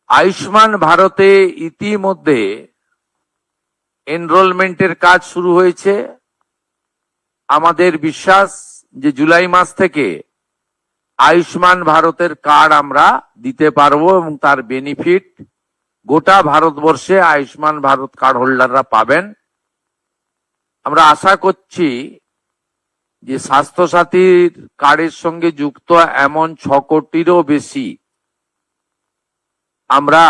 আয়ুষ্মান ভারতে ইতিমধ্যে এনরোলমেন্টের কাজ শুরু হয়েছে। আমাদের বিশ্বাস যে জুলাই মাস থেকে আয়ুষ্মান ভারতের কার্ড আমরা দিতে পারবো এবং তার বেনিফিট গোটা ভারতবর্ষে আয়ুষ্মান ভারত কার্ড হোল্ডাররা পাবেন। আমরা আশা করছি যে স্বাস্থ্যসাথীর কার্ডের সঙ্গে যুক্ত এমন 6 কোটিরও বেশি আমরা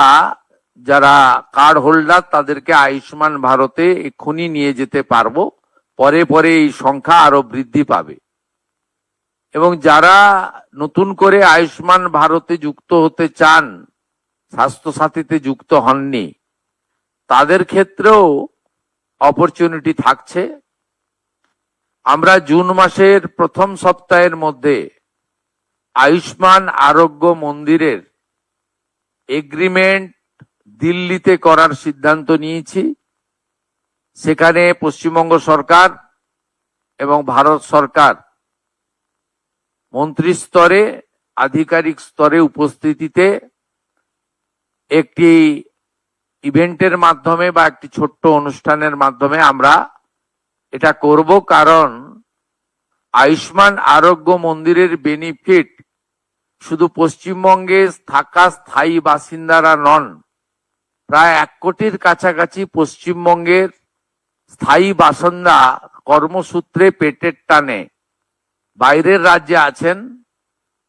যারা কার্ড হোল্ডার তাদেরকে আয়ুষ্মান ভারতে এক্ষুনি নিয়ে যেতে পারবো। পরে পরে এই সংখ্যা আরো বৃদ্ধি পাবে এবং যারা নতুন করে আয়ুষ্মান ভারতে যুক্ত হতে চান, স্বাস্থ্যসাথীতে যুক্ত হননি, তাদের ক্ষেত্রেও অপরচুনিটি থাকছে। আমরা জুন মাসের প্রথম সপ্তাহের মধ্যে আয়ুষ্মান আরোগ্য মন্দিরের এগ্রিমেন্ট দিল্লিতে করার সিদ্ধান্ত নিয়েছি। সেখানে পশ্চিমবঙ্গ সরকার এবং ভারত সরকার মন্ত্রী স্তরে, আধিকারিক স্তরে উপস্থিতিতে একটি ইভেন্টের মাধ্যমে বা একটি ছোট্ট অনুষ্ঠানের মাধ্যমে আমরা এটা করব। কারণ আয়ুষ্মান আরোগ্য মন্দিরের বেনিফিট শুধু পশ্চিমবঙ্গে থাকা স্থায়ী বাসিন্দারা নন, প্রায় 1 কোটির কাছাকাছি পশ্চিমবঙ্গের স্থায়ী বাসিন্দা কর্মসূত্রে পেটের টানে বাইরের রাজ্যে আছেন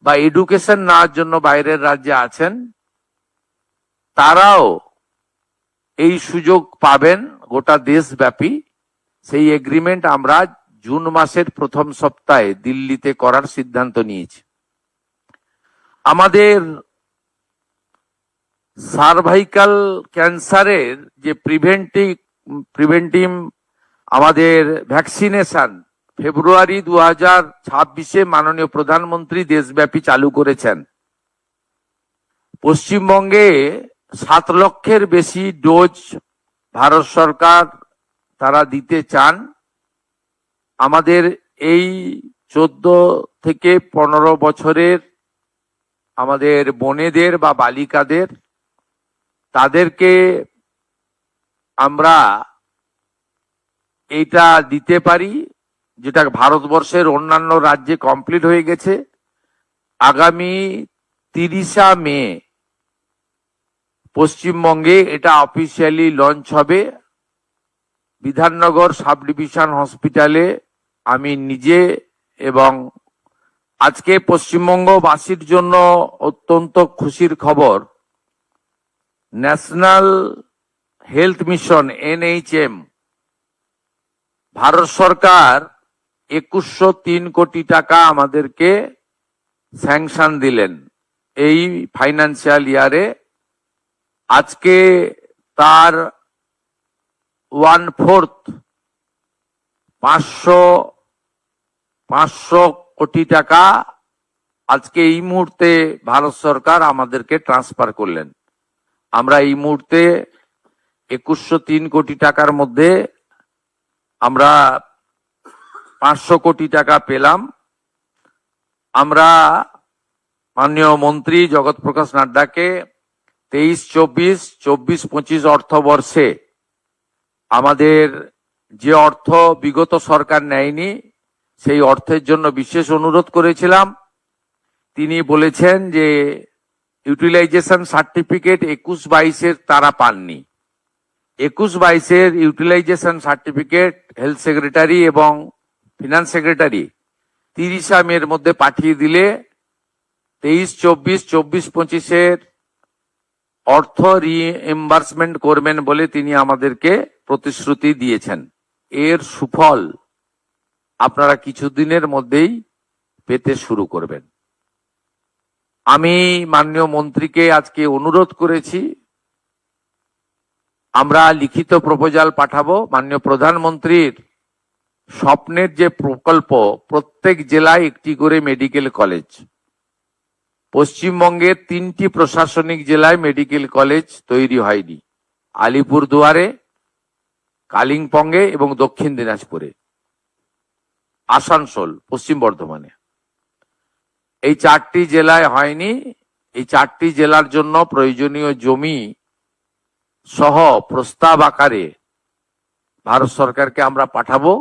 বা এডুকেশন নেওয়ার জন্য বাইরের রাজ্যে আছেন, তারাও এই সুযোগ পাবেন গোটা দেশব্যাপী। সেই এগ্রিমেন্ট আমরা জুন মাসের প্রথম সপ্তাহে দিল্লিতে করার সিদ্ধান্ত নিয়েছি। আমাদের সার্ভাইকাল ক্যান্সারের যে প্রিভেন্টিভ আমাদের ভ্যাকসিনেশন ফেব্রুয়ারি 2026-এ মাননীয় প্রধানমন্ত্রী দেশব্যাপী চালু করেছেন। পশ্চিমবঙ্গে 7 লক্ষের বেশি ডোজ ভারত সরকার তারা দিতে চান। আমাদের এই 14 থেকে 15 বছরের আমাদের বোনেদের বা বালিকাদের, তাদেরকে আমরা এটা দিতে পারি, যেটা ভারতবর্ষের অন্যান্য রাজ্যে কমপ্লিট হয়ে গেছে। আগামী 30 মে পশ্চিমবঙ্গে এটা অফিসিয়ালি লঞ্চ হবে। বিধাননগর সাব ডিভিশন হসপিটালে আমি নিজে এবং আজকে পশ্চিমবঙ্গবাসীর জন্য অত্যন্ত খুশির খবর, ন্যাশনাল হেলথ মিশন NHM ভারত সরকার 2103 কোটি টাকা আমাদেরকে স্যাংশন দিলেন এই ফাইন্যান্সিয়াল ইয়ারে। আজকে তার 1/4 500 কোটি টাকা আজকে এই মুহূর্তে ভারত সরকার আমাদেরকে ট্রান্সফার করলেন। আমরা এই মুহূর্তে 2103 কোটি টাকার মধ্যে আমরা 500 কোটি টাকা পেলাম। আমরা মাননীয় মন্ত্রী জগৎ প্রকাশ নাড্ডাকে 23-24, 24-25 অর্থবর্ষে আমাদের যে অর্থ বিগত সরকার নেয়নি সেই অর্থের জন্য বিশেষ অনুরোধ করেছিলাম। তিনি বলেছেন যে ইউটিলাইজেশন সার্টিফিকেট 21-22-এর তারা পাননি। 21-22-এর ইউটিলাইজেশন সার্টিফিকেট হেলথ সেক্রেটারি এবং ফিনান্স সেক্রেটারি 30 মের মধ্যে পাঠিয়ে দিলে 23-24, 24-25-এর অর্থ রিএম্বার্সমেন্ট করবেন বলে তিনি আমাদেরকে প্রতিশ্রুতি দিয়েছেন। এর সুফল আপনারা কিছুদিনের মধ্যেই পেতে শুরু করবেন। আমি মাননীয় মন্ত্রীকে আজকে অনুরোধ করেছি, আমরা লিখিত প্রপোজাল পাঠাবো। মাননীয় প্রধানমন্ত্রীর স্বপ্নের যে প্রকল্প, প্রত্যেক জেলায় একটি করে মেডিকেল কলেজ, পশ্চিমবঙ্গের 3টি প্রশাসনিক জেলায় মেডিকেল কলেজ তৈরি হয়নি, আলিপুরদুয়ারে, কালিম্পংয়ে এবং দক্ষিণ দিনাজপুরে, আসানসোল, পশ্চিম বর্ধমানে, এই 4টি জেলায় হয়নি। এই 4টি জেলার জন্য প্রয়োজনীয় জমি সহ প্রস্তাব আকারে ভারত সরকারকে আমরা পাঠাবো।